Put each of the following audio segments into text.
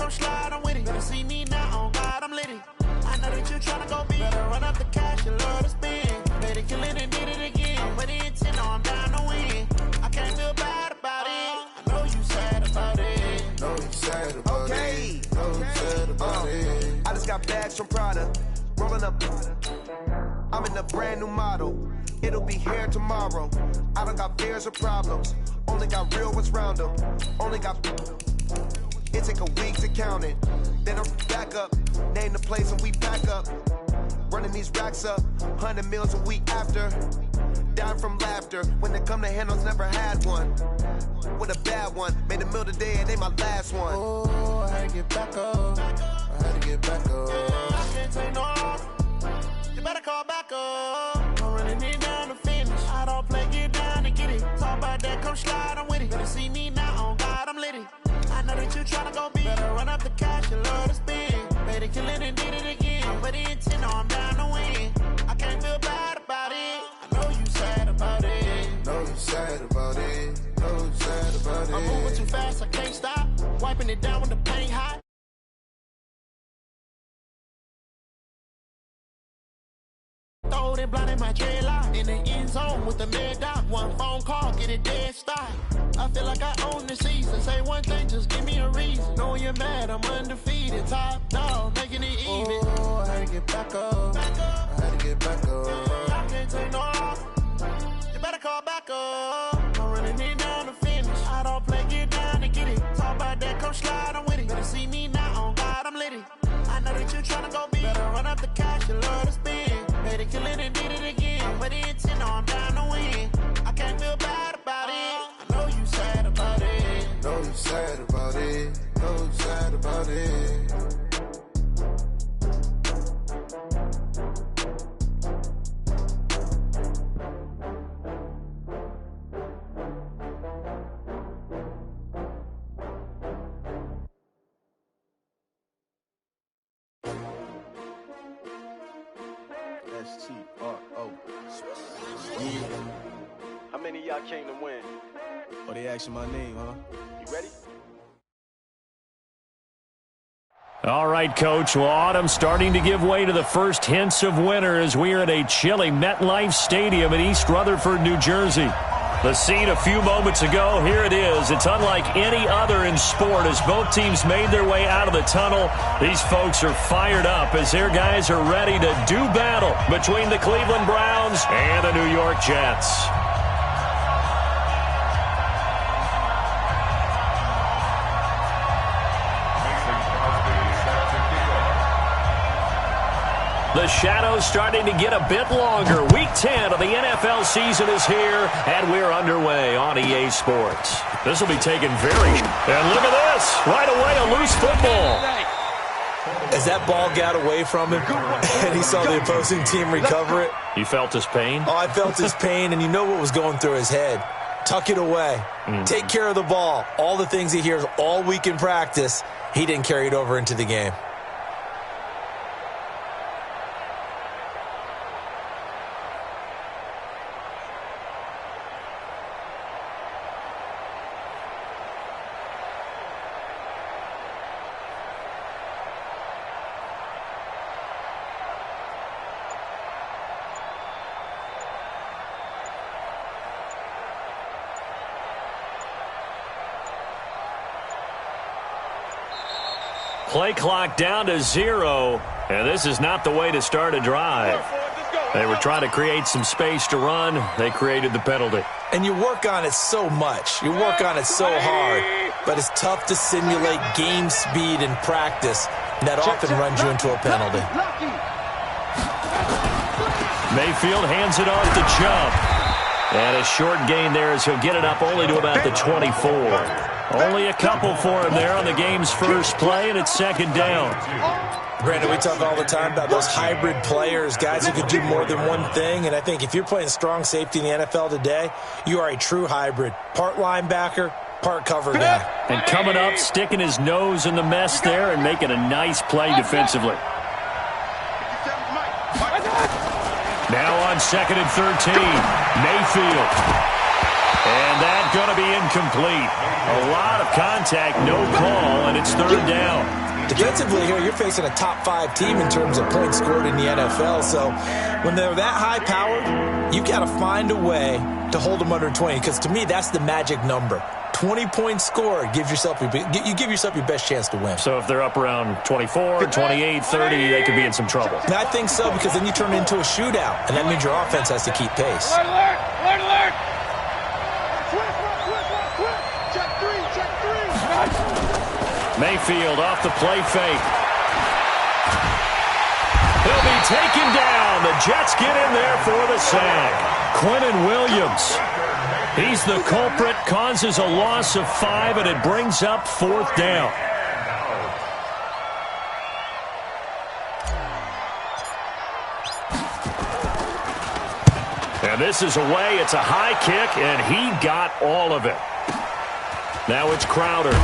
come slide, I'm with it. Better see me now, on God, I'm litty. I know that you tryna go big. Better run up the cash, you love to spend. Better kill it and did it again. But the intent, no, I'm down to win. I can't feel bad about it. I know you sad about it. Know you sad about it. Know you sad about it. I just got bags from Prada. Rolling up. I'm in a brand new model. It'll be here tomorrow. I don't got fears or problems. Only got real ones round them. Only got. It take a week to count it. Then I'm back up. Name the place and we pack up. Running these racks up. 100 meals a week after. Down from laughter. When they come to handles, never had one. With a bad one. Made a meal today and they my last one. Oh, I had to get back up. I had to get back up. I can't take no off. You better call back up. I'm running it down to finish. I don't play, get down and get it. Talk about that, come slide, I'm with it. Better see me now, on God, I'm litty. I know that you tryna go big. Better run up the cash, you love to spend. Better kill it and did it again. But the intent, no, I'm down to win. I can't feel bad about it. I know you sad about it. Know you sad about it. Know you sad about it. I'm moving too fast, I can't stop. Wiping it down when the paint hot. Throw it blind in my dreadlock. In the end zone with the mad dot. One phone call, get it dead stop. I feel like I own the season. Say one thing, just give me a reason. Knowing you're mad, I'm undefeated. Top dog, making it even. Oh, I had to get back up. I had to get back up. I can't take no off. You better call back up. I'm running it down to finish. I don't play, get down and get it. Talk about that, come slide, I'm with it. Better see me now, on God, I'm litty. I know that you tryna go big. Better run up the cash, you love to spend. Better kill it and did it again. But the intent, no, I'm down to win. I can't feel bad about it. I know you sad about it. Know you sad about it. Know you sad about it. S-T-R-O. How many of y'all came to win? Oh, they asking my name, huh? You ready? All right, Coach. Well, autumn starting to give way to the first hints of winter as we are at a chilly MetLife Stadium in East Rutherford, New Jersey. The scene a few moments ago, here it is. It's unlike any other in sport as both teams made their way out of the tunnel. These folks are fired up as their guys are ready to do battle between the Cleveland Browns and the New York Jets. The shadow's starting to get a bit longer. Week 10 of the NFL season is here, and we're underway on EA Sports. This will be taken very... And look at this! Right away, a loose football. As that ball got away from him, and he saw the opposing team recover it. You felt his pain? Oh, I felt his pain, and you know what was going through his head. Tuck it away. Take care of the ball. All the things he hears all week in practice, he didn't carry it over into the game. Play clock down to 0, and this is not the way to start a drive. They were trying to create some space to run. They created the penalty. And you work on it so much. You work on it so hard. But it's tough to simulate game speed in practice. That often runs you into a penalty. Mayfield hands it off to Chubb. And a short gain there as he'll get it up only to about the 24. Only a couple for him there on the game's first play, and it's second down. Brandon, we talk all the time about those hybrid players, guys who could do more than one thing. And I think if you're playing strong safety in the NFL today, you are a true hybrid. Part linebacker, part cover guy. And coming up, sticking his nose in the mess there and making a nice play defensively. Now on 2nd and 13, Mayfield. And that going to be incomplete. A lot of contact, no call, and it's third down. Defensively here, you're facing a top 5 team in terms of points scored in the NFL. So when they're that high-powered, you got to find a way to hold them under 20. Because to me, that's the magic number. 20 points scored, you give yourself your best chance to win. So if they're up around 24, 28, 30, they could be in some trouble. And I think so, because then you turn it into a shootout, and that means your offense has to keep pace. Alert! Alert! Alert! Check three! Mayfield off the play fake. He'll be taken down. The Jets get in there for the sack. Quinnen Williams. He's the culprit, causes a loss of 5, and it brings up 4th down. And this is away. It's a high kick, and he got all of it. Now it's Crowder.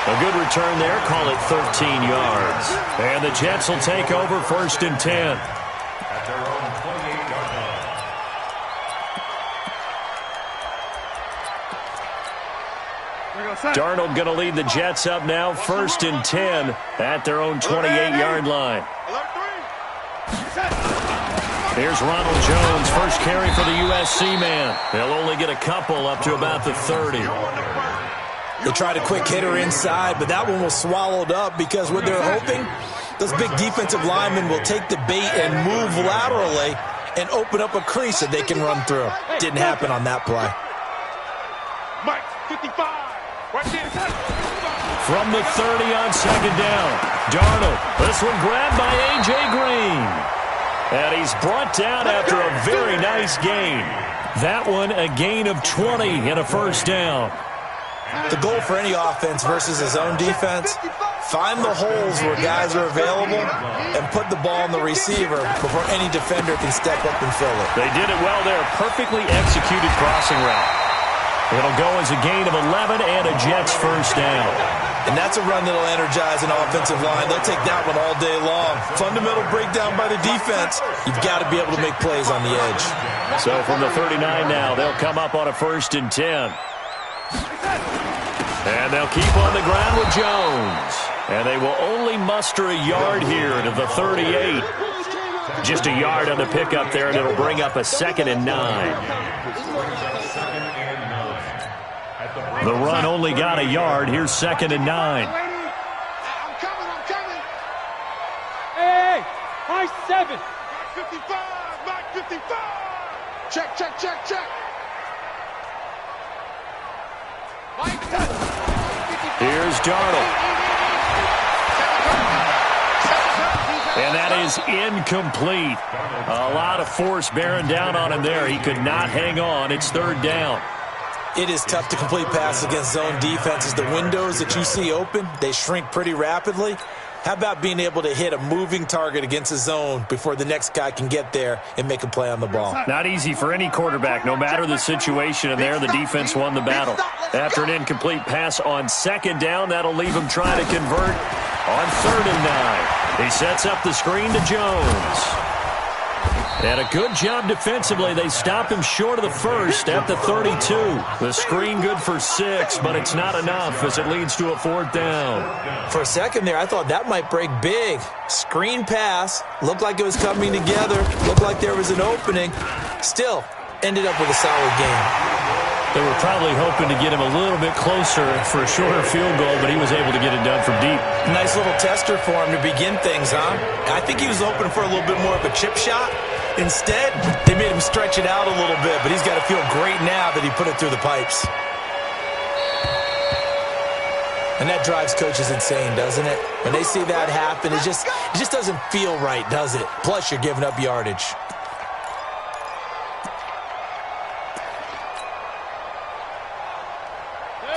A good return there. Call it 13 yards. And the Jets will take over 1st and 10. Darnold going to lead the Jets up now, 1st and 10 at their own 28-yard line. Here's Ronald Jones, first carry for the USC man. They'll only get a couple up to about the 30. They tried a quick hitter inside, but that one was swallowed up because what they're hoping, those big defensive linemen will take the bait and move laterally and open up a crease that they can run through. Didn't happen on that play. Mike, 55. From the 30 on 2nd down. Darnold. This one grabbed by A.J. Green. And he's brought down after a very nice gain. That one a gain of 20 and a 1st down. The goal for any offense versus his own defense, find the holes where guys are available and put the ball on the receiver before any defender can step up and fill it. They did it well there. Perfectly executed crossing route. It'll go as a gain of 11 and a Jets 1st down. And that's a run that'll energize an offensive line. They'll take that one all day long. Fundamental breakdown by the defense. You've got to be able to make plays on the edge. So from the 39 now, they'll come up on a 1st and 10. And they'll keep on the ground with Jones. And they will only muster a yard here to the 38. Just a yard on the pickup there, and it'll bring up a 2nd and 9. The run only got a yard. Here's 2nd and 9. I'm coming. Hey, high 7. Mike 55. Check. Here's Darnold. And that is incomplete. A lot of force bearing down on him there. He could not hang on. It's 3rd down. It is tough to complete passes against zone defenses. The windows that you see open, they shrink pretty rapidly. How about being able to hit a moving target against a zone before the next guy can get there and make a play on the ball? Not easy for any quarterback, no matter the situation. And there, the defense won the battle. After an incomplete pass on 2nd down, that'll leave him trying to convert on 3rd and 9. He sets up the screen to Jones. And a good job defensively. They stop him short of the 1st at the 32. The screen good for 6, but it's not enough as it leads to a 4th down. For a second there, I thought that might break big. Screen pass. Looked like it was coming together. Looked like there was an opening. Still, ended up with a solid game. They were probably hoping to get him a little bit closer for a shorter field goal, but he was able to get it done from deep. Nice little tester for him to begin things, huh? I think he was hoping for a little bit more of a chip shot. Instead, they made him stretch it out a little bit, but he's got to feel great now that he put it through the pipes. And that drives coaches insane, doesn't it? When they see that happen, it just doesn't feel right, does it? Plus, you're giving up yardage.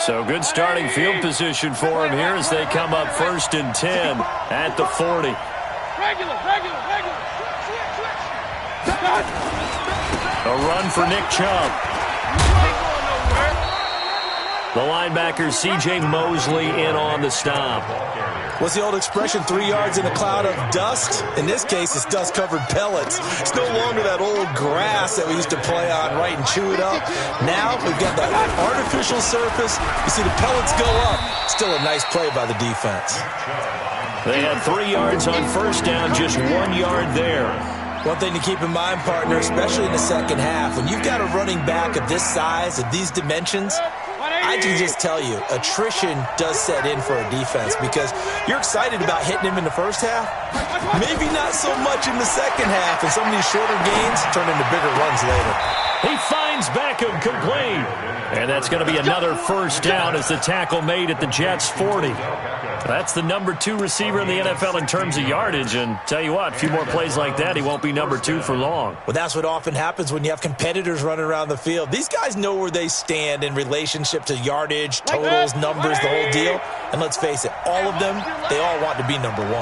So good starting field position for him here as they come up 1st and 10 at the 40. Regular. A run for Nick Chubb. The linebacker, C.J. Mosley, in on the stop. What's the old expression, 3 yards in a cloud of dust? In this case, it's dust-covered pellets. It's no longer that old grass that we used to play on, right, and chew it up. Now we've got that artificial surface. You see the pellets go up. Still a nice play by the defense. They had 3 yards on first down, just 1 yard there. One thing to keep in mind, partner, especially in the second half, when you've got a running back of this size, of these dimensions, I can just tell you, attrition does set in for a defense because you're excited about hitting him in the first half. Maybe not so much in the second half, and some of these shorter gains turn into bigger runs later. He finds Beckham complete. And that's going to be another first down as the tackle made at the Jets' 40. That's the number 2 receiver in the NFL in terms of yardage. And tell you what, a few more plays like that, he won't be number 2 for long. Well, that's what often happens when you have competitors running around the field. These guys know where they stand in relationship to yardage, totals, numbers, the whole deal. And let's face it, all of them, they all want to be number 1.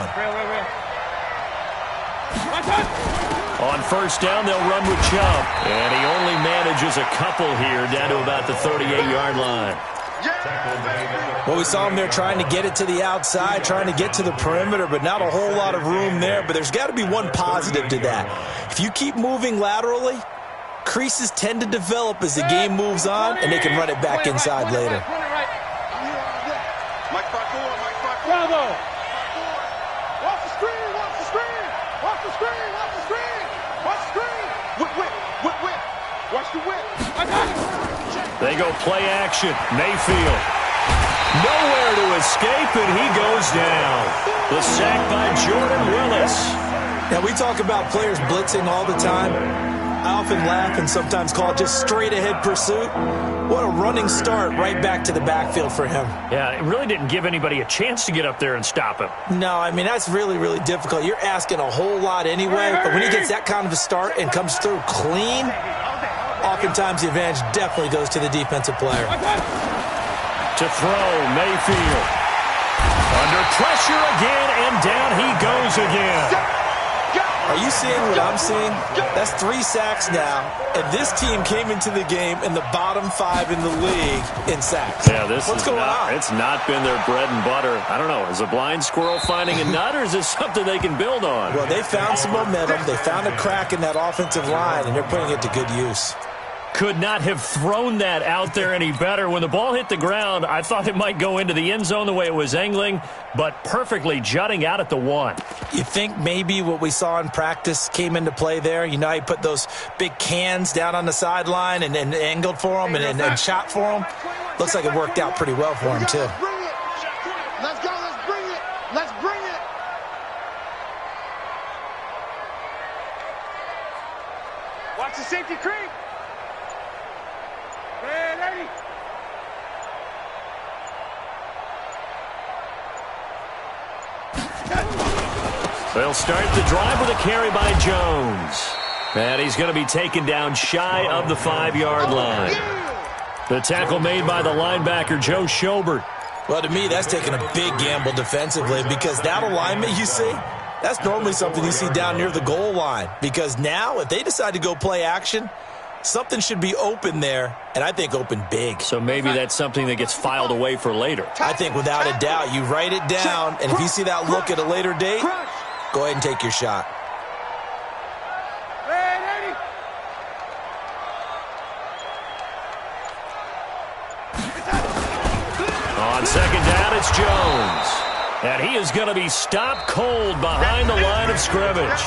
On first down, they'll run with Chubb. And he only manages a couple here down to about the 38-yard line. Well, we saw him there trying to get it to the outside, trying to get to the perimeter, but not a whole lot of room there. But there's got to be one positive to that. If you keep moving laterally, creases tend to develop as the game moves on, and they can run it back inside later. Bravo! Watch the screen! Watch the screen! Watch the screen! Watch the screen! Watch the screen! Whip, whip, whip, whip! Watch the whip! They go play action. Mayfield. Nowhere to escape, and he goes down. The sack by Jordan Willis. Now, we talk about players blitzing all the time. I often laugh and sometimes call it just straight-ahead pursuit. What a running start right back to the backfield for him. Yeah, it really didn't give anybody a chance to get up there and stop him. No, I mean, that's really, really difficult. You're asking a whole lot anyway, but when he gets that kind of a start and comes through clean, oftentimes the advantage definitely goes to the defensive player. To throw, Mayfield. Under pressure again, and down he goes again. Are you seeing what I'm seeing? That's 3 sacks now, and this team came into the game in the bottom 5 in the league in sacks. Yeah, what's going on? It's not been their bread and butter. I don't know. Is a blind squirrel finding a nut, or is this something they can build on? Well, they found some momentum. They found a crack in that offensive line, and they're putting it to good use. Could not have thrown that out there any better. When the ball hit the ground, I thought it might go into the end zone the way it was angling, but perfectly jutting out at the 1. You think maybe what we saw in practice came into play there? You know, he put those big cans down on the sideline and angled for him and shot for him. Looks like it worked out pretty well for him, too. Let's go. Let's bring it. Let's bring it. Watch the safety creep. Ready. They'll start the drive with a carry by Jones. And he's going to be taken down shy of the 5-yard line. The tackle made by the linebacker, Joe Schobert. Well, to me, that's taking a big gamble defensively because that alignment you see, that's normally something you see down near the goal line. Because now, if they decide to go play action, something should be open there, and I think open big. So maybe that's something that gets filed away for later. I think without a doubt, you write it down, and if you see that look at a later date, go ahead and take your shot. On second down, it's Jones. And he is going to be stopped cold behind the line of scrimmage.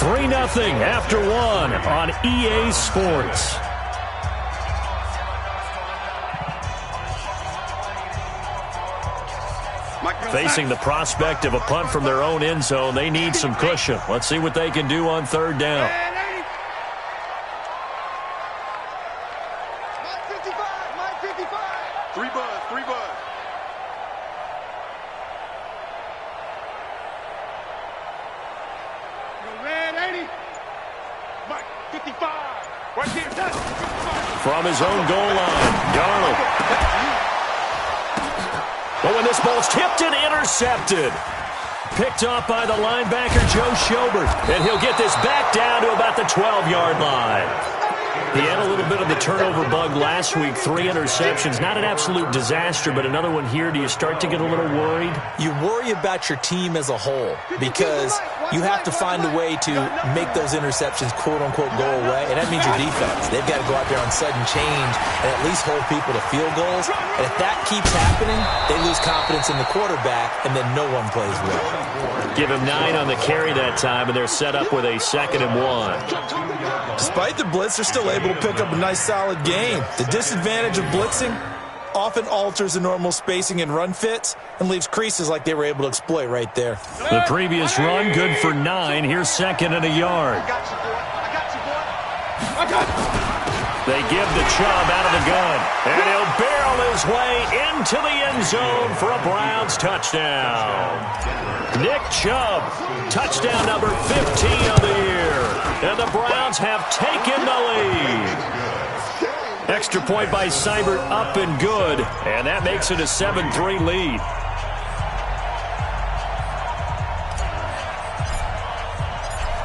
3-0 after 1 on EA Sports. Facing the prospect of a punt from their own end zone, they need some cushion. Let's see what they can do on third down. Three buzz. Mike, 55. Right here. From his own goal line, Darnold. But when this ball's tipped and intercepted. Picked off by the linebacker, Joe Schobert. And he'll get this back down to about the 12-yard line. He had a little bit of the turnover bug last week, 3 interceptions. Not an absolute disaster, but another one here. Do you start to get a little worried? You worry about your team as a whole because you have to find a way to make those interceptions, quote-unquote, go away, and that means your defense. They've got to go out there on sudden change and at least hold people to field goals. And if that keeps happening, they lose confidence in the quarterback, and then no one plays well. Give him 9 on the carry that time, and they're set up with a 2nd and 1. Despite the blitz, they're still able to pick up a nice, solid game. The disadvantage of blitzing often alters the normal spacing and run fits and leaves creases like they were able to exploit right there. The previous run, good for 9. Here's 2nd and a yard. They give the Chubb out of the gun, and he'll barrel his way into the end zone for a Browns touchdown. Nick Chubb, touchdown number 15 of the year, and the Browns have taken the lead. Extra point by Seibert, up and good, and that makes it a 7-3 lead.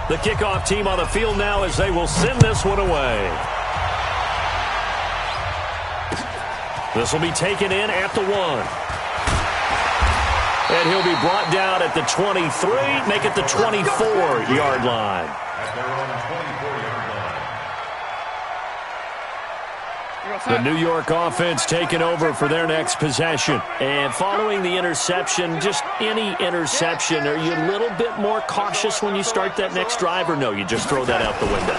The kickoff team on the field now as they will send this one away. This will be taken in at the 1. And he'll be brought down at the 23, make it the 24-yard line. The New York offense taking over for their next possession. And following the interception, just any interception, are you a little bit more cautious when you start that next drive, or no, you just throw that out the window?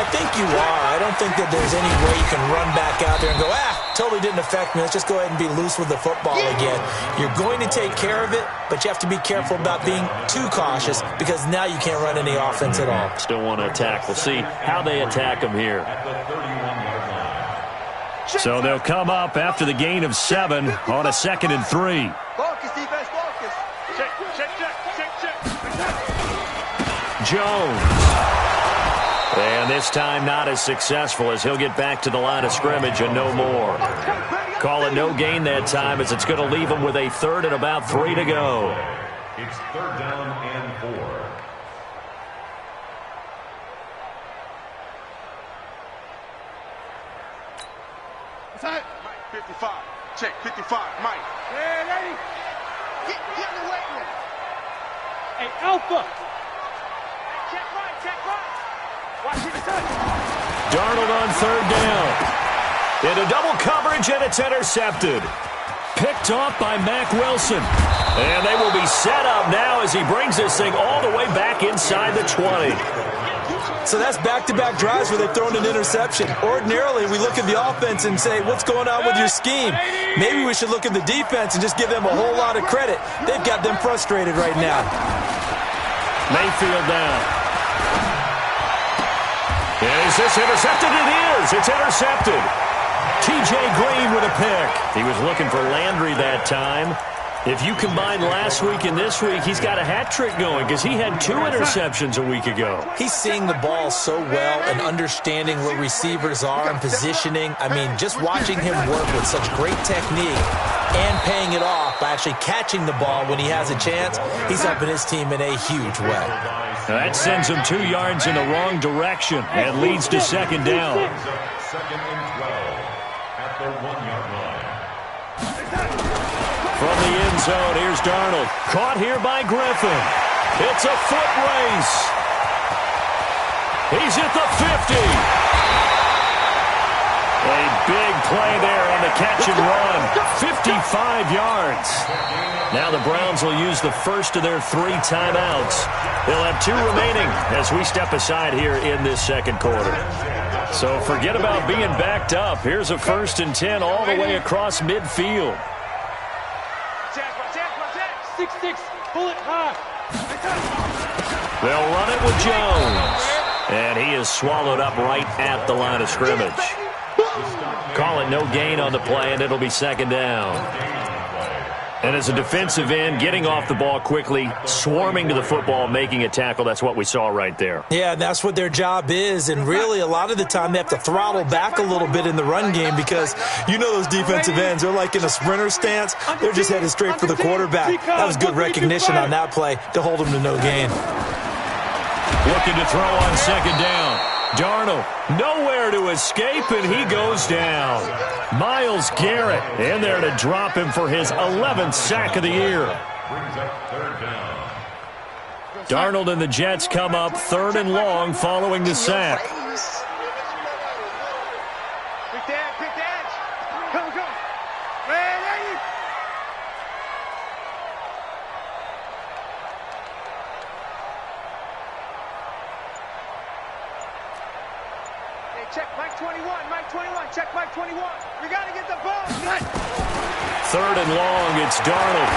I think you are. I don't think that there's any way you can run back out there and go, totally didn't affect me. Let's just go ahead and be loose with the football again. You're going to take care of it, but you have to be careful about being too cautious because now you can't run any offense at all. Still want to attack. We'll see how they attack them here. So they'll come up after the gain of 7 on a 2nd and 3. Focus, defense, focus. Check. Jones. And this time not as successful as he'll get back to the line of scrimmage and no more. Call it no gain that time as it's going to leave him with a 3rd and about 3 to go. It's 3rd down and 4. Mike, 55. Check, 55. Mike. Yeah, ready? Get in the weight room. Hey, Alpha. Check right. Watch it, touch. Darnold on 3rd down. Into double coverage, and it's intercepted. Picked off by Mack Wilson. And they will be set up now as he brings this thing all the way back inside the 20. So that's back-to-back drives where they've thrown an interception. Ordinarily, we look at the offense and say, what's going on with your scheme? Maybe we should look at the defense and just give them a whole lot of credit. They've got them frustrated right now. Mayfield down. Is this intercepted? It is. It's intercepted. T.J. Green with a pick. He was looking for Landry that time. If you combine last week and this week, he's got a hat trick going because he had 2 interceptions a week ago. He's seeing the ball so well and understanding where receivers are and positioning. I mean, just watching him work with such great technique and paying it off by actually catching the ball when he has a chance, he's helping his team in a huge way. That sends him 2 yards in the wrong direction and leads to 2nd down. 2nd and 12 at the 1-yard line. From the end zone, here's Darnold. Caught here by Griffin. It's a foot race. He's at the 50. A big play there on the catch and run. 55 yards. Now the Browns will use the first of their 3 timeouts. They'll have 2 remaining as we step aside here in this 2nd quarter. So forget about being backed up. Here's a 1st and 10 all the way across midfield. 6-6, bullet high. They'll run it with Jones. And he is swallowed up right at the line of scrimmage. Call it no gain on the play, and it'll be 2nd down. And as a defensive end, getting off the ball quickly, swarming to the football, making a tackle, that's what we saw right there. Yeah, and that's what their job is. And really, a lot of the time, they have to throttle back a little bit in the run game because you know those defensive ends, they're like in a sprinter stance. They're just headed straight for the quarterback. That was good recognition on that play to hold him to no gain. Looking to throw on 2nd down. Darnold, nowhere to escape, and he goes down. Myles Garrett in there to drop him for his 11th sack of the year. Brings up third down. Darnold and the Jets come up 3rd and long following the sack. Pick the edge. Come. Ready? Hey, check Mike 21. Check Mike 21. We got to get the ball. 3rd and long, it's Darnold.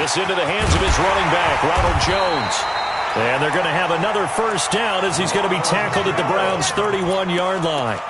This into the hands of his running back, Ronald Jones. And they're going to have another first down as he's going to be tackled at the Browns' 31-yard line.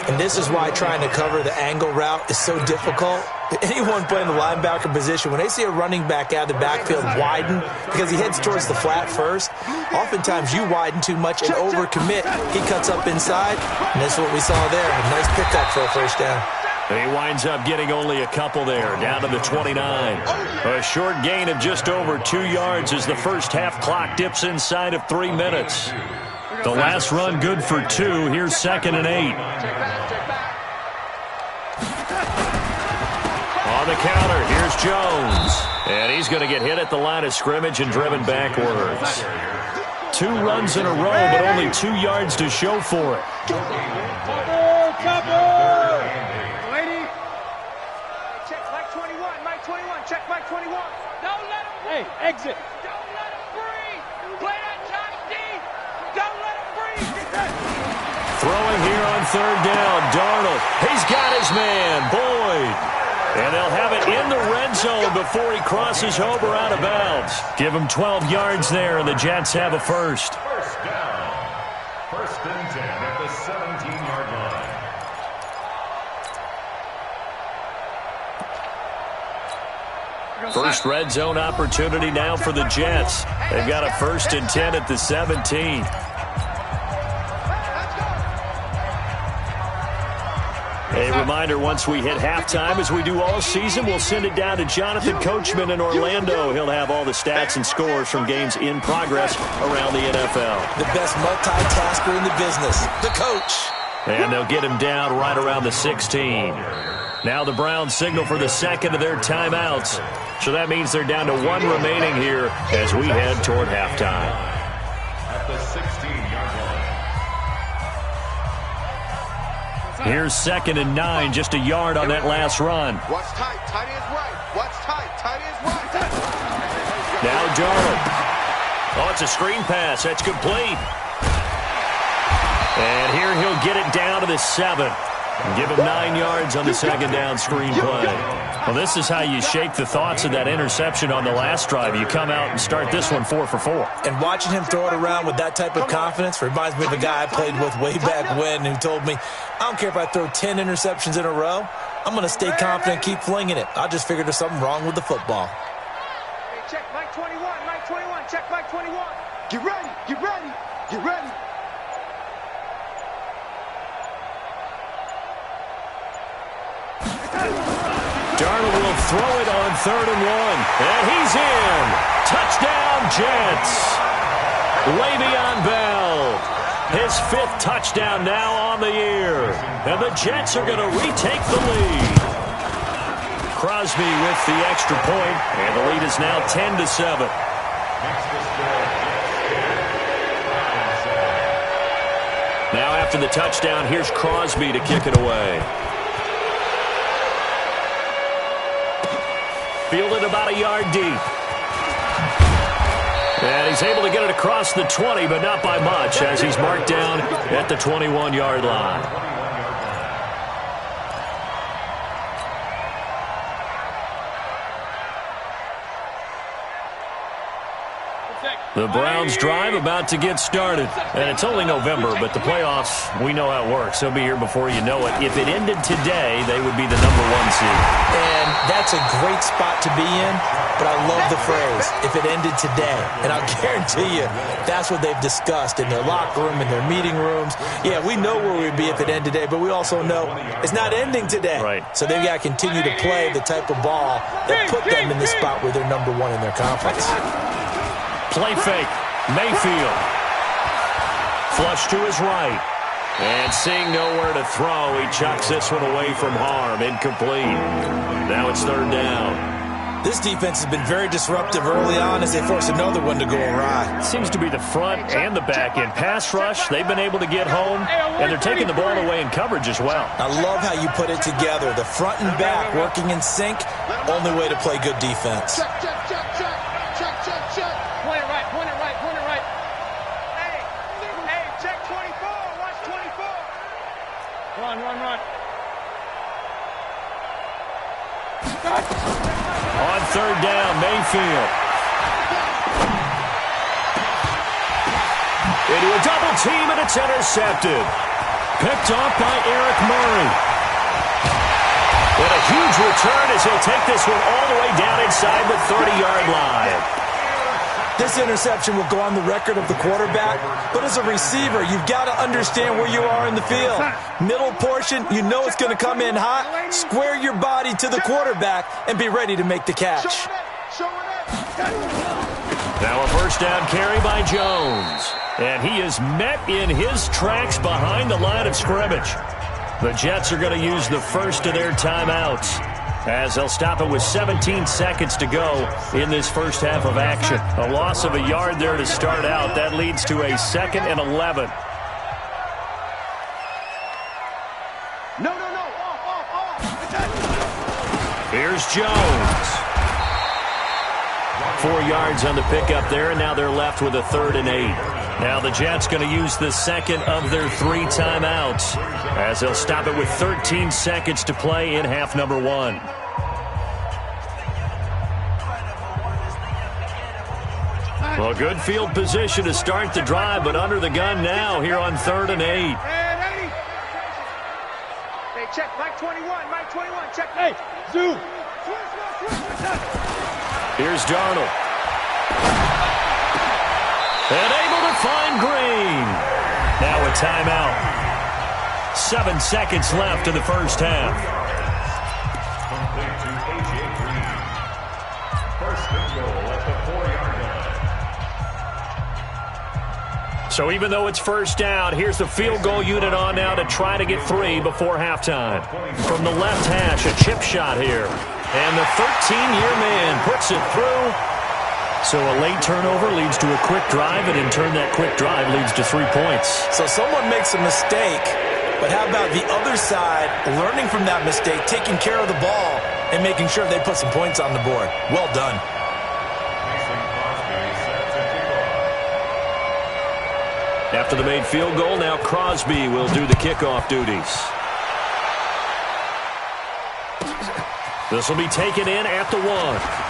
And this is why trying to cover the angle route is so difficult. Anyone playing the linebacker position, when they see a running back out of the backfield widen because he heads towards the flat first, oftentimes you widen too much and overcommit. He cuts up inside, and that's what we saw there. A nice pickup for a first down. He winds up getting only a couple there, down to the 29. A short gain of just over 2 yards as the first half clock dips inside of 3 minutes. The last run good for 2. Here's 2nd and 8. On the counter, here's Jones. And he's going to get hit at the line of scrimmage and driven backwards. 2 runs in a row, but only 2 yards to show for it. Check Mike 21. Check Mike 21. Don't let him breathe. Hey, exit. Don't let him breathe. Play that Johnny D. Don't let him breathe. Throwing here on 3rd down, Darnold. He's got his man, Boyd. And they'll have it in the red zone before he crosses over out of bounds. Give him 12 yards there, and the Jets have a first. First down. 1st and 10 at the 17-yard line. First red zone opportunity now for the Jets. They've got a 1st and 10 at the 17. A reminder, once we hit halftime, as we do all season, we'll send it down to Jonathan Coachman in Orlando. He'll have all the stats and scores from games in progress around the NFL. The best multitasker in the business, the coach. And they'll get him down right around the 16. Now the Browns signal for the second of their timeouts. So that means they're down to 1 remaining here as we head toward halftime. At the 16-yard line. Here's 2nd and 9, just a yard on that last run. Watch tight. Tight is right. Watch tight. Tight is right. Now Darnold. Oh, it's a screen pass. That's complete. And here he'll get it down to the 7. Give him 9 yards on the 2nd down screen play. Well, this is how you shake the thoughts of that interception on the last drive. You come out and start this one 4 for 4. And watching him throw it around with that type of confidence reminds me of a guy I played with way back when who told me, I don't care if I throw 10 interceptions in a row. I'm going to stay confident and keep flinging it. I just figured there's something wrong with the football. Hey, check Mike 21. Mike 21. Check Mike 21. Get ready. Get ready. Get ready. Darnold will throw it on 3rd and 1. And he's in. Touchdown, Jets. Le'Veon Bell. His 5th touchdown now on the year. And the Jets are going to retake the lead. Crosby with the extra point, and the lead is now 10-7. Now after the touchdown, here's Crosby to kick it away. Fielded about a yard deep. And he's able to get it across the 20, but not by much, as he's marked down at the 21-yard line. The Browns drive about to get started. And it's only November, but the playoffs, we know how it works. They'll be here before you know it. If it ended today, they would be the number 1 seed. And that's a great spot to be in, but I love the phrase, if it ended today. And I'll guarantee you, that's what they've discussed in their locker room, in their meeting rooms. Yeah, we know where we'd be if it ended today, but we also know it's not ending today. Right. So they've got to continue to play the type of ball that put them in the spot where they're number 1 in their conference. Play fake. Mayfield. Flush to his right. And seeing nowhere to throw, he chucks this one away from harm. Incomplete. Now it's third down. This defense has been very disruptive early on as they force another one to go awry. Seems to be the front and the back end. Pass rush, they've been able to get home, and they're taking the ball away in coverage as well. I love how you put it together. The front and back working in sync, only way to play good defense. Check. Point it right. Hey, check 24. Watch 24. Run. On third down, Mayfield. Into a double team, and it's intercepted. Picked off by Eric Murray. And a huge return as he'll take this one all the way down inside the 30-yard line. This interception will go on the record of the quarterback, but as a receiver, you've got to understand where you are in the field. Middle portion, you know it's going to come in hot. Square your body to the quarterback and be ready to make the catch. Now a first down carry by Jones. And he is met in his tracks behind the line of scrimmage. The Jets are going to use the first of their timeouts, as they'll stop it with 17 seconds to go in this first half of action. A loss of a yard there to start out. That leads to a 2nd and 11. No. Off. Here's Jones. 4 yards on the pickup there, and now they're left with a 3rd and 8. Now the Jets going to use the second of their 3 timeouts, as they'll stop it with 13 seconds to play in half number 1. Well, good field position to start the drive, but under the gun now here on 3rd and 8. Hey, check, Mike 21, check. Hey, zoom. Here's Darnold. And able to find Green. Now a timeout. 7 seconds left in the first half. Complete to A.J. Green. First and goal at the 4-yard line. So even though it's first down, here's the field goal unit on now to try to get 3 before halftime. From the left hash, a chip shot here. And the 13-year man puts it through. So a late turnover leads to a quick drive, and in turn that quick drive leads to 3 points. So someone makes a mistake, but how about the other side learning from that mistake, taking care of the ball, and making sure they put some points on the board? Well done. After the made field goal, now Crosby will do the kickoff duties. This will be taken in at the 1.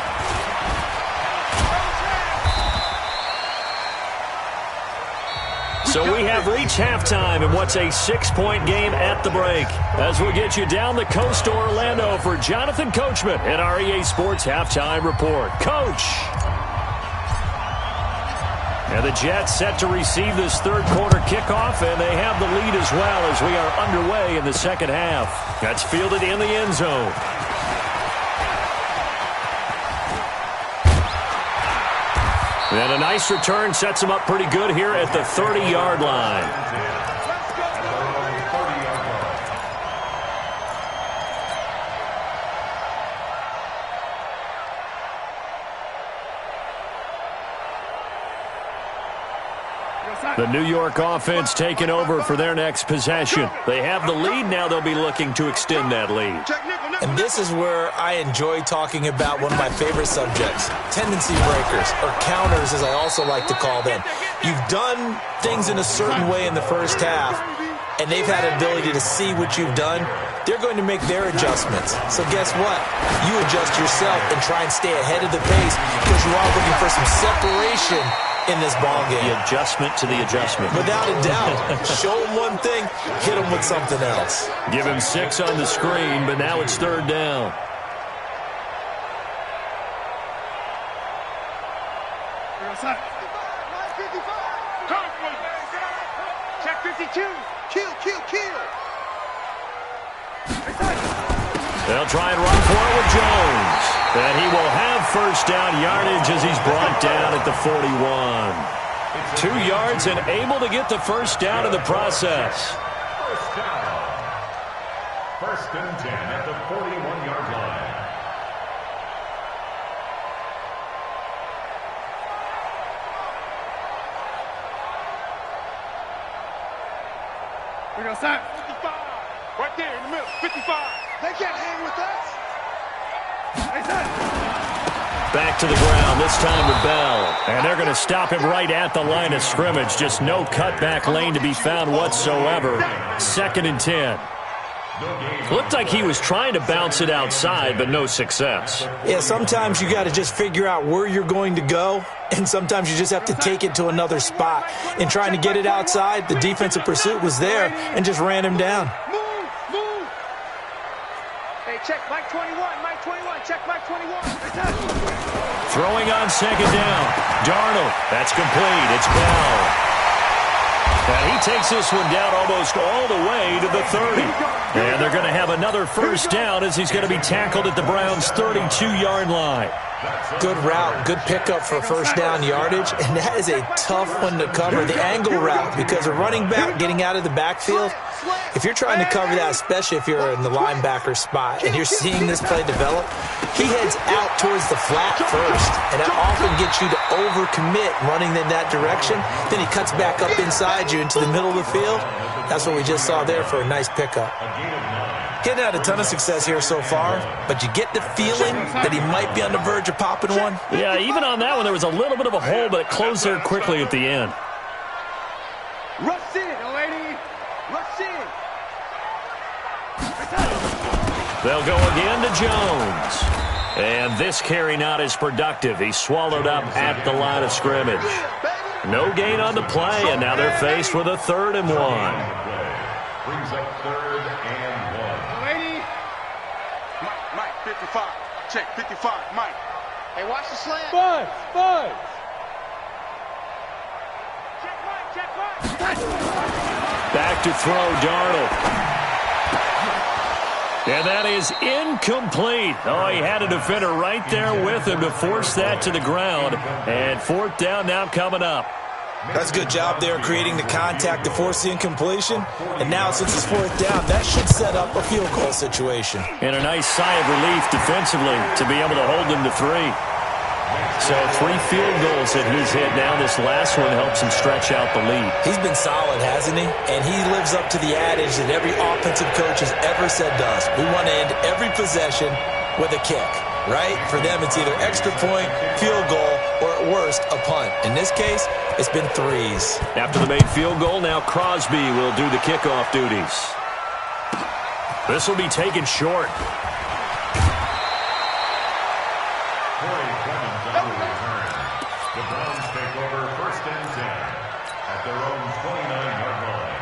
So we have reached halftime in what's a 6-point game at the break. As we'll get you down the coast to Orlando for Jonathan Coachman at our EA Sports Halftime Report. Coach! And the Jets set to receive this third quarter kickoff, and they have the lead as well as we are underway in the second half. That's fielded in the end zone. And a nice return sets him up pretty good here at the 30-yard line. The New York offense taking over for their next possession. They have the lead. Now they'll be looking to extend that lead. And this is where I enjoy talking about one of my favorite subjects, tendency breakers, or counters as I also like to call them. You've done things in a certain way in the first half, and they've had an ability to see what you've done. They're going to make their adjustments. So guess what? You adjust yourself and try and stay ahead of the pace because you are looking for some separation in this ball game. The adjustment to the adjustment. Without a doubt. Show him one thing, hit him with something else. Give him 6 on the screen, but now it's third down. Check 52. Kill. They'll try and run for it with Jones. And he will have first down yardage as he's brought down at the 41. 2 yards and able to get the first down in the process. First down. 1st and 10 at the 41-yard line. We're going to start. 55. Right there in the middle. 55. They can't hang with us. Back to the ground, this time with Bell. And they're going to stop him right at the line of scrimmage. Just no cutback lane to be found whatsoever. 2nd and 10. Looked like he was trying to bounce it outside, but no success. Yeah, sometimes you got to just figure out where you're going to go, and sometimes you just have to take it to another spot. In trying to get it outside, the defensive pursuit was there and just ran him down. Move. Hey, check Mike 21. Mike 21. Check Mike 21. Throwing on 2nd down. Darnold. That's complete. It's Bell. And he takes this one down almost all the way to the 30. And they're going to have another first down as he's going to be tackled at the Browns' 32-yard line. Good route, good pickup for first down yardage, and that is a tough one to cover, the angle route, because a running back getting out of the backfield, if you're trying to cover that, especially if you're in the linebacker spot and you're seeing this play develop, he heads out towards the flat first, and that often gets you to overcommit running in that direction. Then he cuts back up inside you into the middle of the field. That's what we just saw there for a nice pickup. He hadn't had a ton of success here so far, but you get the feeling that he might be on the verge of popping one. Yeah, even on that one, there was a little bit of a hole, but it closed there quickly at the end. Rush in, lady. Rush in. They'll go again to Jones. And this carry not as productive. He's swallowed up at the line of scrimmage. No gain on the play, and now they're faced with a 3rd and 1. Brings up 3rd and 1. Lady. Mike, 55. Check, 55. Mike. Hey, watch the slant. Buzz. Check Mike. Back to throw, Darnold. And that is incomplete. Oh, he had a defender right there with him to force that to the ground. And 4th down now coming up. That's a good job there creating the contact to force the incompletion. And now since it's 4th down, that should set up a field goal situation. And a nice sigh of relief defensively to be able to hold them to 3. So 3 field goals that he's hit now. This last one helps him stretch out the lead. He's been solid, hasn't he? And he lives up to the adage that every offensive coach has ever said to us. We want to end every possession with a kick, right? For them, it's either extra point, field goal, or at worst, a punt. In this case, it's been 3s. After the made field goal, now Crosby will do the kickoff duties. This will be taken short. The Browns take over 1st and 10 at their own 29-yard line.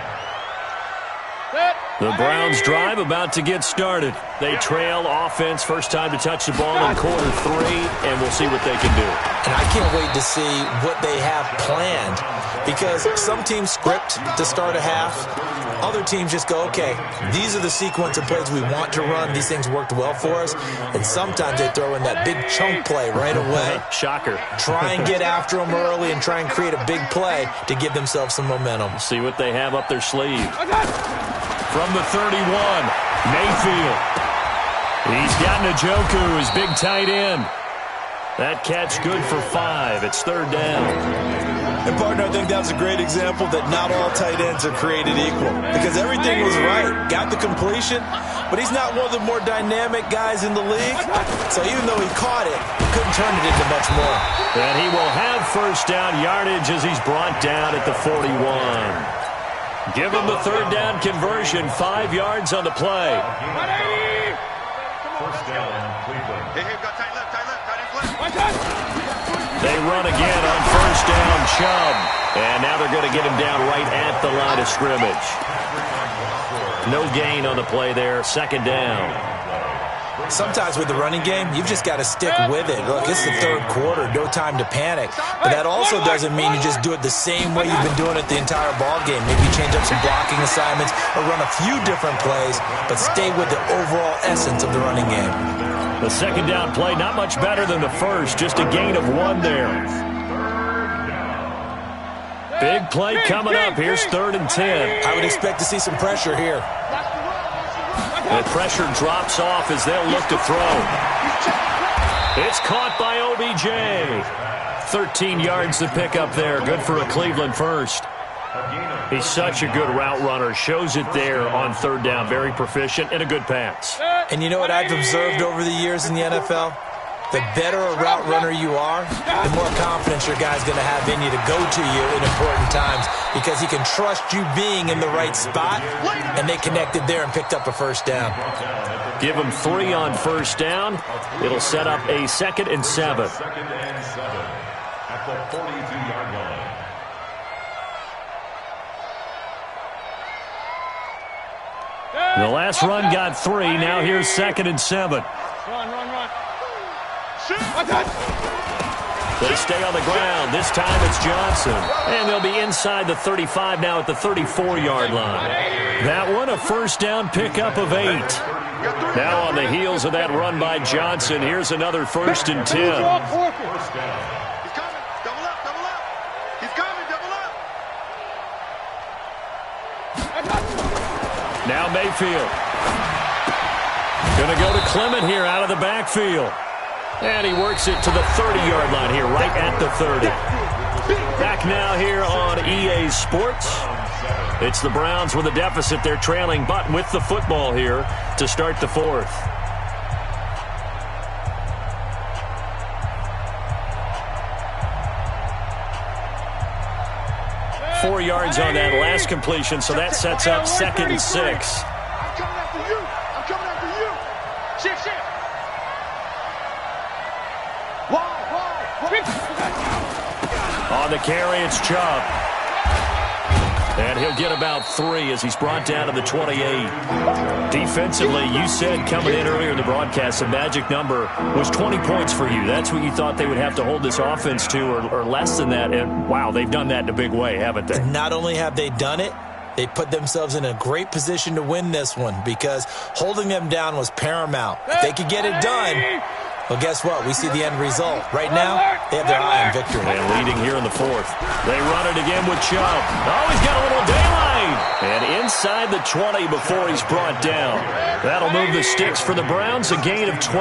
The Browns drive about to get started. They trail offense, first time to touch the ball in quarter 3, and we'll see what they can do. And I can't wait to see what they have planned, because some teams script to start a half. Other teams just go, okay, these are the sequence of plays we want to run. These things worked well for us. And sometimes they throw in that big chunk play right away. Shocker. Try and get after them early and try and create a big play to give themselves some momentum. See what they have up their sleeve. From the 31, Mayfield. He's got Njoku, his big tight end. That catch good for 5. It's 3rd down. And, partner, I think that's a great example that not all tight ends are created equal, because everything was right. Got the completion, but he's not one of the more dynamic guys in the league. So even though he caught it, he couldn't turn it into much more. And he will have first down yardage as he's brought down at the 41. Give him the 3rd down conversion, 5 yards on the play. First down, Cleveland. Hey, go tight left, tight left. They run again on first down, Chubb. And now they're going to get him down right at the line of scrimmage. No gain on the play there, 2nd down. Sometimes with the running game, you've just got to stick with it. Look, it's the 3rd quarter, no time to panic. But that also doesn't mean you just do it the same way you've been doing it the entire ball game. Maybe change up some blocking assignments or run a few different plays, but stay with the overall essence of the running game. The 2nd down play, not much better than the first, just a gain of 1 there. Big play coming up. Here's 3rd and 10. I would expect to see some pressure here. The pressure drops off as they'll look to throw. It's caught by OBJ. 13 yards to pick up there. Good for a Cleveland first. He's such a good route runner. Shows it there on 3rd down. Very proficient and a good pass. And you know what I've observed over the years in the NFL? The better a route runner you are, the more confidence your guy's going to have in you to go to you in important times because he can trust you being in the right spot, and they connected there and picked up a 1st down. Give him 3 on 1st down. It'll set up a 2nd and 7. 2nd and 7 at the 42-yard line. The last run got 3. Now here's 2nd and 7. Run. They stay on the ground. This time it's Johnson. And they'll be inside the 35 now at the 34-yard line. That one, a 1st down pickup of 8. Now on the heels of that run by Johnson, here's another 1st and 10. He's coming. Double up. He's coming. Double up. Now Mayfield. Going to go to Clement here out of the backfield. And he works it to the 30-yard line here, right at the 30. Back now here on EA Sports. It's the Browns with a deficit. They're trailing, but with the football here to start the 4th. Four yards on that last completion, so that sets up 2nd and 6. I'm coming after you. Shift. On the carry, it's Chubb. And he'll get about 3 as he's brought down to the 28. Defensively, you said coming in earlier in the broadcast, the magic number was 20 points for you. That's what you thought they would have to hold this offense to, or less than that. And, wow, they've done that in a big way, haven't they? Not only have they done it, they put themselves in a great position to win this one because holding them down was paramount. If they could get it done, well, guess what? We see the end result. Right now, they have their eye on victory. And leading here in the 4th. They run it again with Chubb. Oh, he's got a little daylight. And inside the 20 before he's brought down. That'll move the sticks for the Browns, a gain of 12.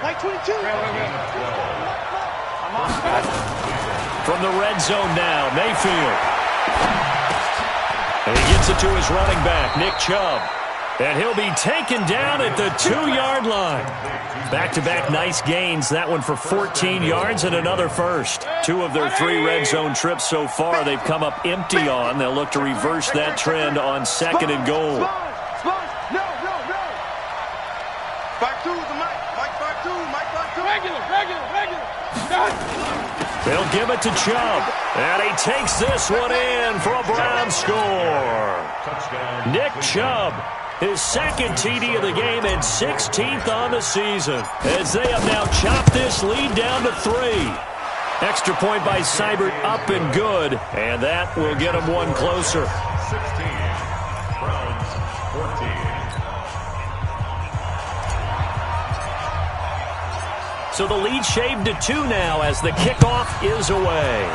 Like 22. From the red zone now, Mayfield. And he gets it to his running back, Nick Chubb. And he'll be taken down at the 2-yard line. Back-to-back nice gains. That one for 14 yards and another first. 2 of their 3 red zone trips so far they've come up empty on. They'll look to reverse that trend on 2nd and goal. No. Back 2 is the Mike. Mike 5-2. Regular. They'll give it to Chubb. And he takes this one in for a Brown score. Nick Chubb. His 2nd TD of the game and 16th on the season. As they have now chopped this lead down to 3. Extra point by Seibert up and good. And that will get them one closer. 16. Browns 14. So the lead shaved to 2 now as the kickoff is away.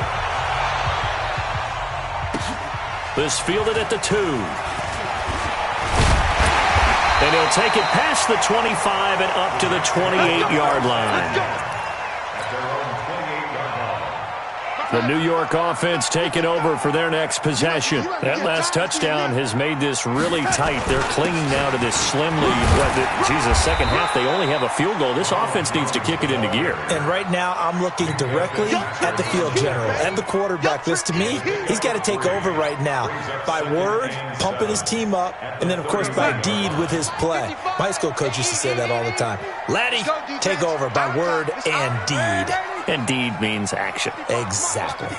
This fielded at the 2. And he'll take it past the 25 and up to the 28-yard line. The New York offense taking over for their next possession. That last touchdown has made this really tight. They're clinging now to this slim lead. Second half, they only have a field goal. This offense needs to kick it into gear. And right now, I'm looking directly at the field general, at the quarterback. This, to me, he's got to take over right now. By word, pumping his team up, and then, of course, by deed with his play. My high school coach used to say that all the time. Laddie, take over by word and deed. And deed means action. Exactly.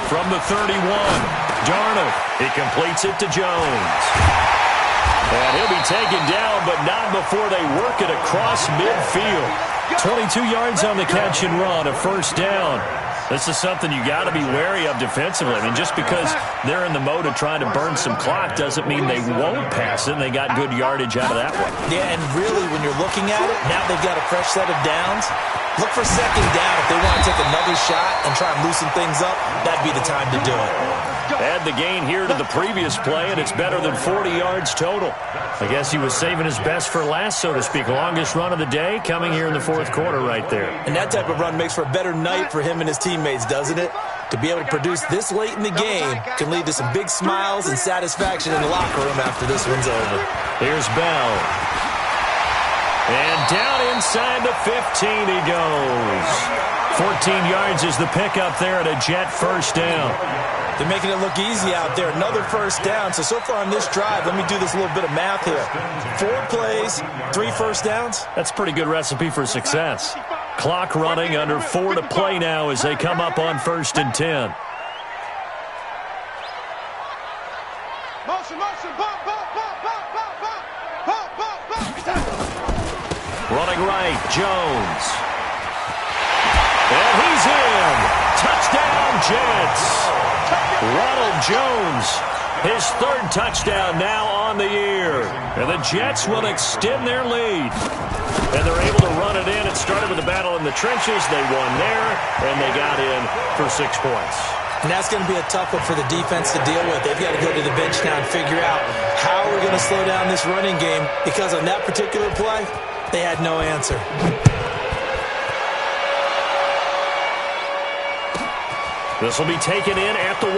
From the 31, Darnold. He completes it to Jones. And he'll be taken down, but not before they work it across midfield. 22 yards on the catch and run, a 1st down. This is something you got to be wary of defensively. I mean, just because they're in the mode of trying to burn some clock doesn't mean they won't pass it, and they got good yardage out of that one. Yeah, and really, when you're looking at it, now they've got a fresh set of downs. Look for second down. If they want to take another shot and try and loosen things up, that'd be the time to do it. Add the gain here to the previous play, and it's better than 40 yards total. I guess he was saving his best for last, so to speak. Longest run of the day coming here in the fourth quarter right there. And that type of run makes for a better night for him and his teammates, doesn't it? To be able to produce this late in the game can lead to some big smiles and satisfaction in the locker room after this one's over. Here's Bell. And down inside the 15 he goes. 14 yards is the pickup there at a Jet first down. They're making it look easy out there. Another first down. So far on this drive, let me do this little bit of math here. 4 plays, 3 first downs. That's a pretty good recipe for success. Clock running, under 4 to play now as they come up on 1st and 10. Motion, motion, bump, bump, bump, bump, bump, bump, bump, bump, bump. Running right, Jones. And he's in. Touchdown, Jets. Ronald Jones, his 3rd touchdown now on the year. And the Jets will extend their lead. And they're able to run it in. It started with a battle in the trenches. They won there, and they got in for 6 points. And that's going to be a tough one for the defense to deal with. They've got to go to the bench now and figure out how we're going to slow down this running game, because on that particular play, they had no answer. This will be taken in at the 1.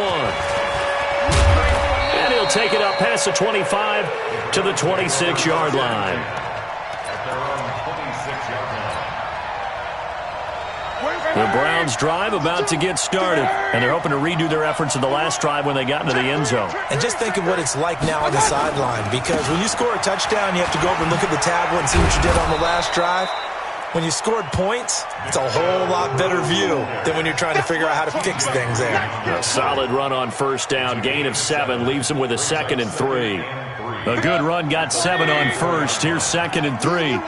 And he'll take it up past the 25 to the 26-yard line. At their own 26-yard line. The Browns drive about to get started, and they're hoping to redo their efforts in the last drive when they got into the end zone. And just think of what it's like now on the sideline, because when you score a touchdown, you have to go over and look at the tablet and see what you did on the last drive. When you scored points, it's a whole lot better view than when you're trying to figure out how to fix things there. A solid run on 1st down. Gain of 7 leaves them with a 2nd and 3. A good run got 7 on 1st. Here's 2nd and 3.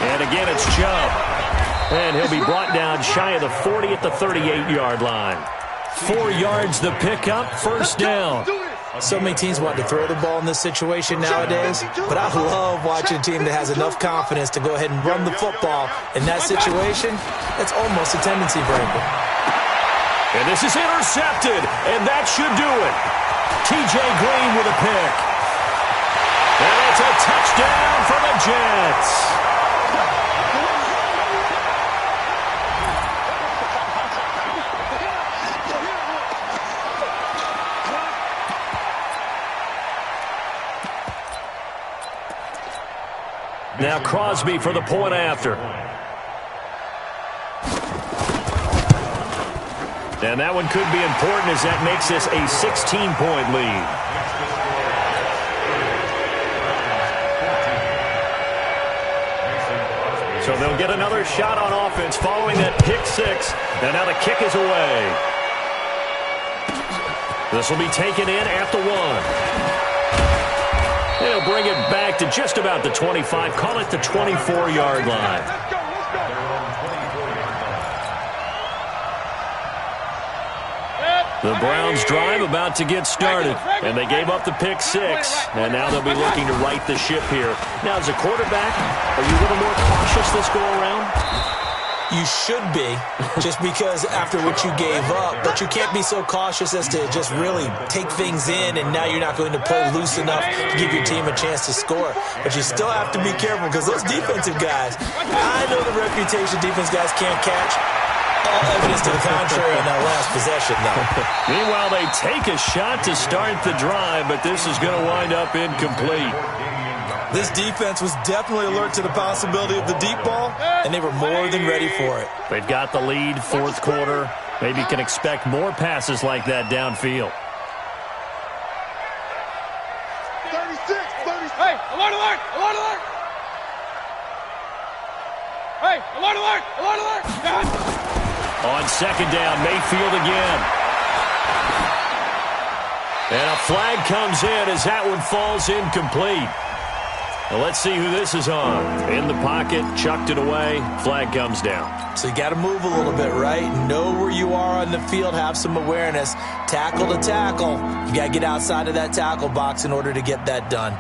And again, it's Chubb. And he'll be brought down shy of the 40 at the 38-yard line. 4 yards the pickup, 1st down. So many teams want to throw the ball in this situation nowadays, but I love watching a team that has enough confidence to go ahead and run the football. In that situation, that's almost a tendency breaker. And this is intercepted, and that should do it. T.J. Green with a pick. And it's a touchdown for the Jets. Now Crosby for the point after. And that one could be important, as that makes this a 16-point lead. So they'll get another shot on offense following that pick 6. And now the kick is away. This will be taken in at the 1. They'll bring it back to just about the 25. Call it the 24-yard line. The Browns drive about to get started, and they gave up the pick 6, and now they'll be looking to right the ship here. Now, as a quarterback, are you a little more cautious this go around? You should be, just because after what you gave up, but you can't be so cautious as to just really take things in, and now you're not going to play loose enough to give your team a chance to score. But you still have to be careful, because those defensive guys, I know the reputation defense guys can't catch. All evidence to the contrary in that last possession, though. Meanwhile, they take a shot to start the drive, but this is going to wind up incomplete. This defense was definitely alert to the possibility of the deep ball, and they were more than ready for it. They've got the lead, fourth quarter. Maybe can expect more passes like that downfield. 36. Hey, alert, alert, alert, alert. Hey, alert, alert, alert, alert. On 2nd down, Mayfield again. And a flag comes in as that one falls incomplete. Well, let's see who this is on. In the pocket, chucked it away, flag comes down. So you got to move a little bit, right? Know where you are on the field, have some awareness. Tackle to tackle. You got to get outside of that tackle box in order to get that done.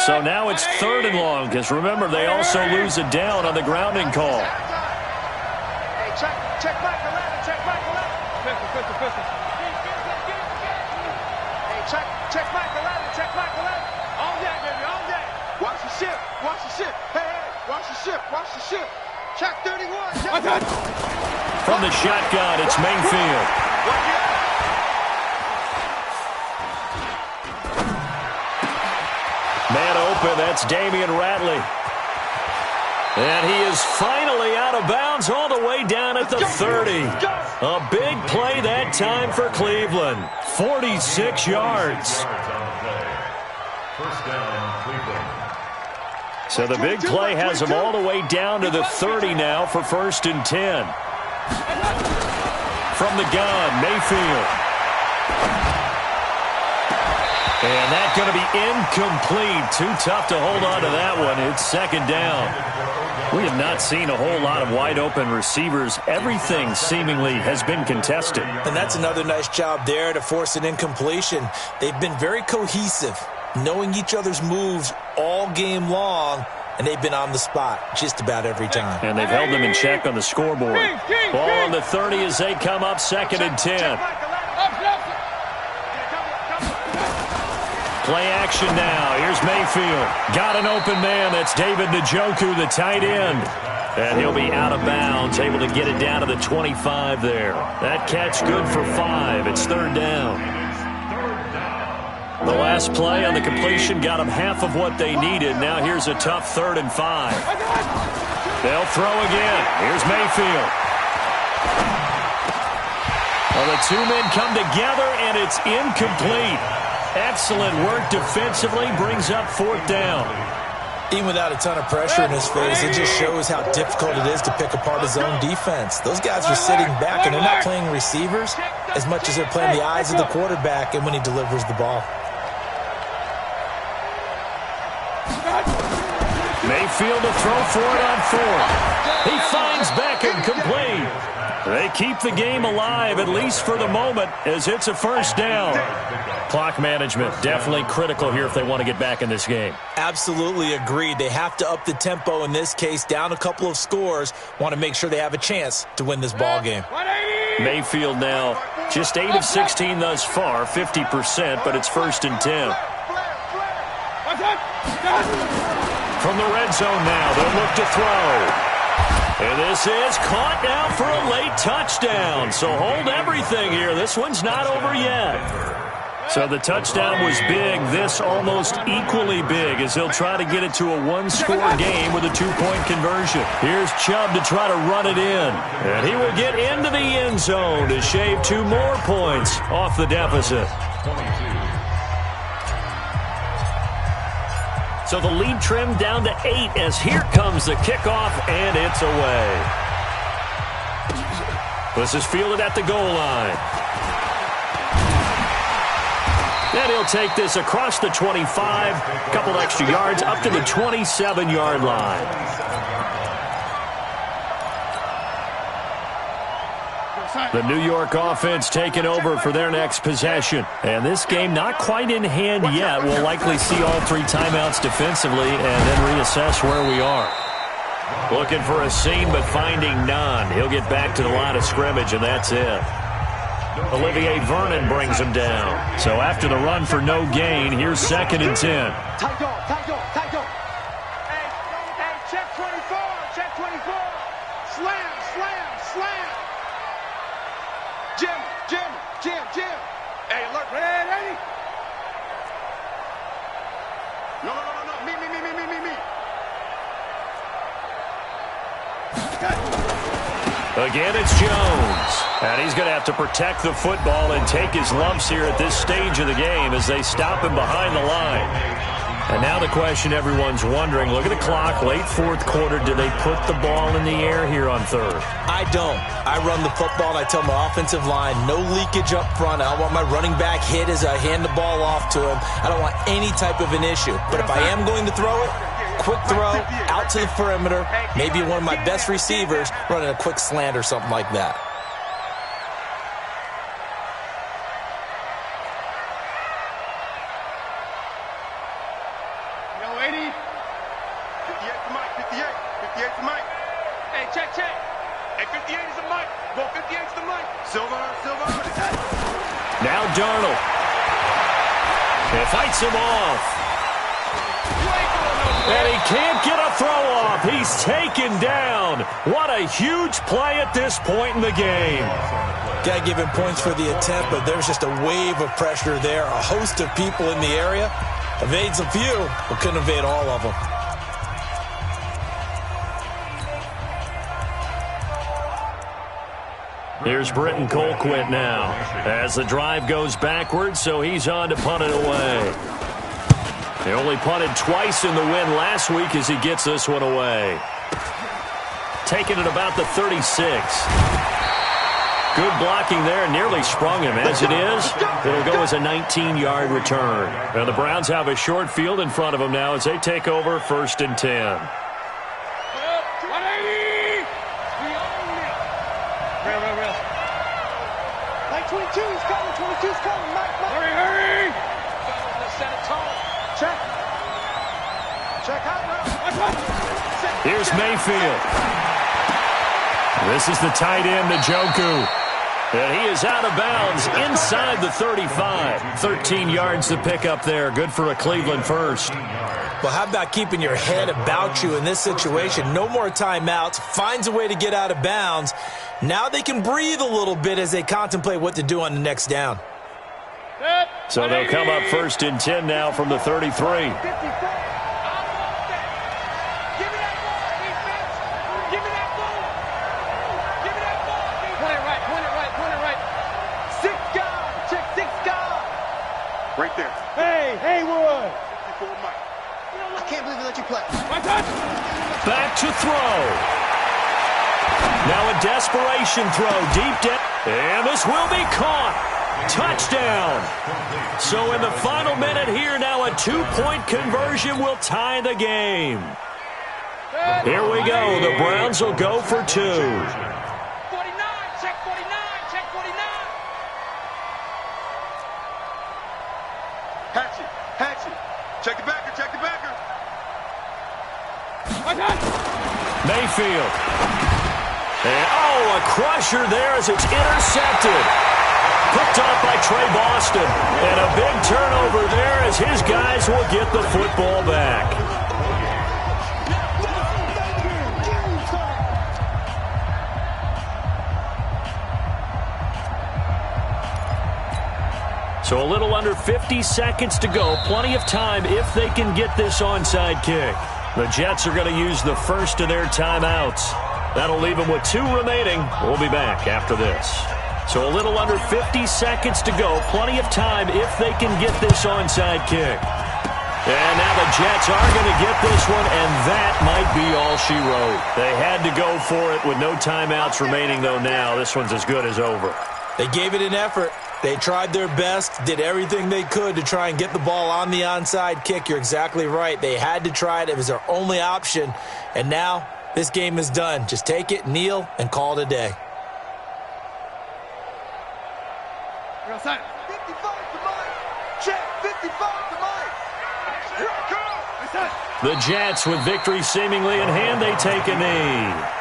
So now it's 3rd and long, because remember, they also lose it down on the grounding call. Hey, check back the ladder, check back the ladder. Pistol. Hey, check back the ladder, check back the ladder. All day, baby, all day. Watch the ship, watch the ship. Hey, watch the ship, watch the ship. Check 31, check. From the shotgun, it's Mayfield. Man open, that's Damian Ratley. And he is finally out of bounds all the way down at the 30. A big play that time for Cleveland. 46 yards. First down, Cleveland. So the big play has him all the way down to the 30 now for 1st and 10. From the gun, Mayfield. And that's going to be incomplete. Too tough to hold on to that one. It's 2nd down. We have not seen a whole lot of wide-open receivers. Everything seemingly has been contested. And that's another nice job there to force an incompletion. They've been very cohesive, knowing each other's moves all game long, and they've been on the spot just about every time. And they've held them in check on the scoreboard. Ball on the 30 as they come up 2nd and 10. Play action now. Here's Mayfield. Got an open man. That's David Njoku, the tight end. And he'll be out of bounds, able to get it down to the 25 there. That catch good for 5. It's 3rd down. The last play on the completion got them half of what they needed. Now here's a tough 3rd and 5. They'll throw again. Here's Mayfield. Well, the two men come together, and it's incomplete. Excellent work defensively, brings up 4th down. Even without a ton of pressure in his face, it just shows how difficult it is to pick apart his own defense. Those guys are sitting back, and they're not playing receivers as much as they're playing the eyes of the quarterback and when he delivers the ball. Mayfield to throw for it on 4th. He finds Beckham complete. They keep the game alive, at least for the moment, as it's a 1st down. Clock management, definitely critical here if they want to get back in this game. Absolutely agreed. They have to up the tempo in this case, down a couple of scores. Want to make sure they have a chance to win this ball game. Mayfield now just 8 of 16 thus far, 50%, but it's 1st and 10. From the red zone now, they'll look to throw. And this is caught now for a late touchdown. So hold everything here. This one's not over yet. So the touchdown was big. This almost equally big as he'll try to get it to a one-score game with a two-point conversion. Here's Chubb to try to run it in. And he will get into the end zone to shave 2 more points off the deficit. So the lead trimmed down to 8 as here comes the kickoff, and it's away. This is fielded at the goal line. And he'll take this across the 25, a couple extra yards up to the 27-yard line. The New York offense taking over for their next possession. And this game not quite in hand yet. We'll likely see all 3 timeouts defensively and then reassess where we are. Looking for a seam but finding none. He'll get back to the line of scrimmage and that's it. Olivier Vernon brings him down. So after the run for no gain, here's 2nd and 10. Tight dog. Hey, check 24. Slam. Jim. Hey, alert, ready? No. Me. Again, it's Jones. And he's going to have to protect the football and take his lumps here at this stage of the game as they stop him behind the line. And now the question everyone's wondering, look at the clock, late fourth quarter, do they put the ball in the air here on third? I don't. I run the football, and I tell my offensive line, no leakage up front. I don't want my running back hit as I hand the ball off to him. I don't want any type of an issue. But if I am going to throw it, quick throw, out to the perimeter, maybe one of my best receivers running a quick slant or something like that. Now Darnold. It fights him off. And he can't get a throw off. He's taken down. What a huge play at this point in the game. Got to give him points for the attempt, but there's just a wave of pressure there. A host of people in the area. Evades a few, but couldn't evade all of them. Here's Britton Colquitt now as the drive goes backwards, so he's on to punt it away. They only punted twice in the win last week as he gets this one away. Taking it about the 36. Good blocking there, nearly sprung him. As it is, it'll go as a 19-yard return. And the Browns have a short field in front of them now as they take over 1st and 10. Here's Mayfield. This is the tight end, Njoku. And he is out of bounds inside the 35. 13 yards to pick up there. Good for a Cleveland first. Well, how about keeping your head about you in this situation? No more timeouts. Finds a way to get out of bounds. Now they can breathe a little bit as they contemplate what to do on the next down. So they'll come up 1st and 10 now from the 33. Right there. Hey, Haywood! I can't believe they let you play. Back to throw. Now a desperation throw deep down. And this will be caught. Touchdown. So in the final minute here, now a 2-point conversion will tie the game. Here we go. The Browns will go for 2. 49, check 49, check 49. Hatchet, check the backer, check the backer. Mayfield. And, a crusher there as it's intercepted. Picked off by Trey Boston. And a big turnover there as his guys will get the football back. So a little under 50 seconds to go. Plenty of time if they can get this onside kick. The Jets are going to use the first of their timeouts. That'll leave them with 2 remaining. We'll be back after this. So a little under 50 seconds to go. Plenty of time if they can get this onside kick. And now the Jets are going to get this one, and that might be all she wrote. They had to go for it with no timeouts remaining, though now. This one's as good as over. They gave it an effort. They tried their best, did everything they could to try and get the ball on the onside kick. You're exactly right. They had to try it. It was their only option. And now this game is done. Just take it, kneel, and call it a day. 55 to Mike. Check, 55 to Mike. Here I come. The Jets, with victory seemingly in hand, they take a knee.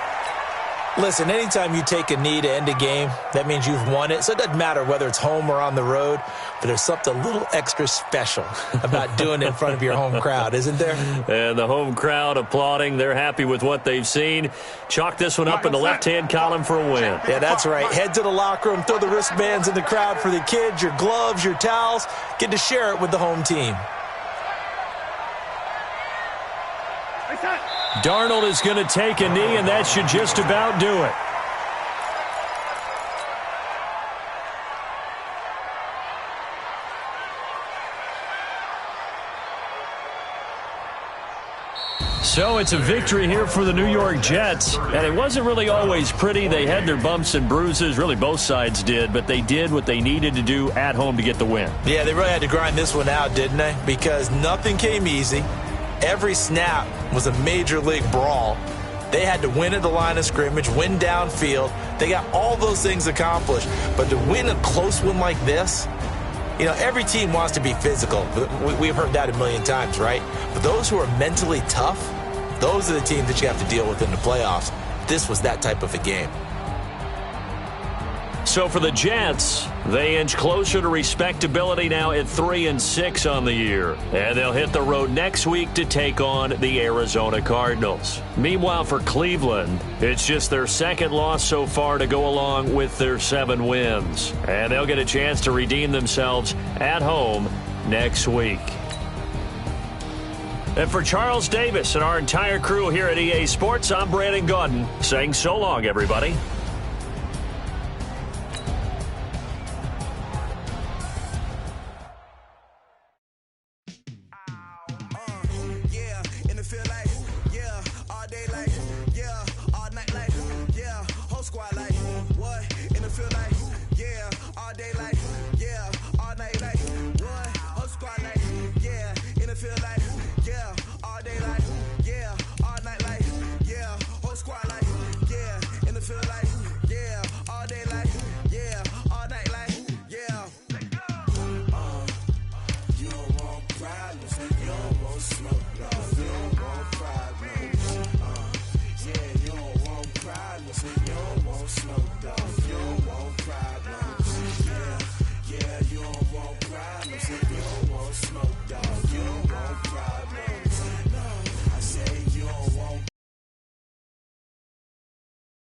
Listen, anytime you take a knee to end a game, that means you've won it. So it doesn't matter whether it's home or on the road, but there's something a little extra special about doing it in front of your home crowd, isn't there? And the home crowd applauding. They're happy with what they've seen. Chalk this one up in the left-hand column for a win. Yeah, that's right. Head to the locker room, throw the wristbands in the crowd for the kids, your gloves, your towels. Get to share it with the home team. Darnold is going to take a knee, and that should just about do it. So it's a victory here for the New York Jets, and it wasn't really always pretty. They had their bumps and bruises, really both sides did, but they did what they needed to do at home to get the win. Yeah, they really had to grind this one out, didn't they? Because nothing came easy. Every snap was a major league brawl. They had to win at the line of scrimmage, win downfield. They got all those things accomplished. But to win a close one like this, you know, every team wants to be physical. We've heard that a million times, right? But those who are mentally tough, those are the teams that you have to deal with in the playoffs. This was that type of a game. So for the Jets, they inch closer to respectability now at 3-6 on the year. And they'll hit the road next week to take on the Arizona Cardinals. Meanwhile, for Cleveland, it's just their second loss so far to go along with their 7 wins. And they'll get a chance to redeem themselves at home next week. And for Charles Davis and our entire crew here at EA Sports, I'm Brandon Gaudin saying so long, everybody. You don't want problems, you don't want smoke, dog. You don't want problems.